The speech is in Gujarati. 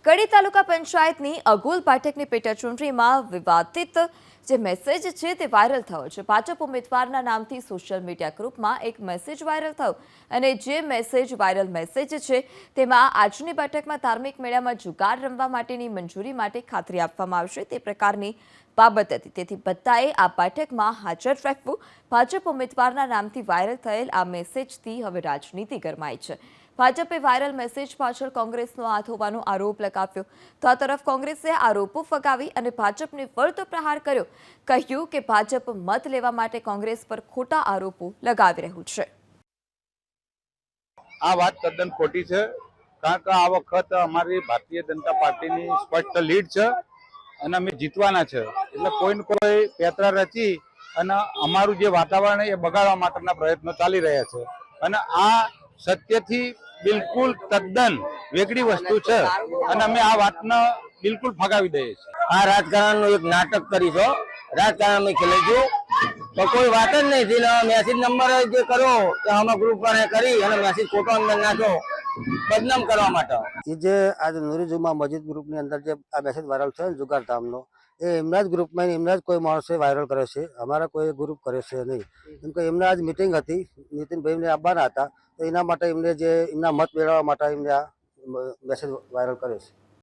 કડી તાલુકા પંચાયતની અગોલ પાઠકની પેટાચૂંટણીમાં વિવાદિત જે મેસેજ છે તે વાયરલ થયો છે। ભાજપ ઉમેદવારના નામથી સોશિયલ મીડિયા ગ્રુપમાં એક મેસેજ વાયરલ થયો અને જે વાયરલ મેસેજ છે તેમાં આજની બેઠકમાં ધાર્મિક મેળામાં જુગાર રમવા માટેની મંજૂરી માટે ખાતરી આપવામાં આવશે તે પ્રકારની બાબત હતી। તેથી બધાએ આ બેઠકમાં હાજર રહેવું। ભાજપ ઉમેદવારના નામથી વાયરલ થયેલ આ મેસેજથી હવે રાજનીતિ ગરમાઈ છે। ભાજપે વાયરલ મેસેજ પાછળ કોંગ્રેસનો હાથ હોવાનો આરોપ લગાવ્યો તો આ તરફ કોંગ્રેસે આરોપો ફગાવી અને ભાજપને વળતો પ્રહાર કર્યો। કહ્યું કે ભાજપ મત લેવા માટે કોંગ્રેસ પર ખોટા આરોપો લગાવી રહ્યું છે। આ વાત તદ્દન ખોટી છે, કારણ કે આ વખત અમારી ભારતીય જનતા પાર્ટીની સ્પષ્ટ લીડ છે અને અમે જીતવાના છે। એટલે કોઈ ને કોઈ પેતરા રચી અને અમારું જે વાતાવરણ એ બગાડવા માટેના પ્રયત્નો ચાલી રહ્યા છે અને આ સત્યથી બિલકુલ તદ્દન વેગળી વસ્તુ છે અને અમે આ વાતને બિલકુલ ફગાવી દઈએ છીએ। આ રાજકારણનું એક નાટક કરી છો, રાજકારણ અમે ખેલે છું તો કોઈ વાત જ નહીં થઈને મેસેજ નંબર જે કરો તે અમે ગ્રુપ પર કરી અને મેસેજ ખોટો અંદર નાખો બદનામ કરવા માટે। એ જે આજે નૂરી જુમા મસ્જિદ ગ્રુપની અંદર જે આ મેસેજ વાયરલ થયો ને જુગાર ધામનો, એ એમના જ ગ્રુપમાં એમના જ કોઈ માણસે વાયરલ કરે છે, અમારા કોઈ ગ્રુપ કરે છે નહીં। કેમ કે એમના આજ મિટિંગ હતી, નીતિનભાઈને આવવાના હતા તો એના માટે એમને જે એમના મત મેળવવા માટે એમને આ મેસેજ વાયરલ કરે છે।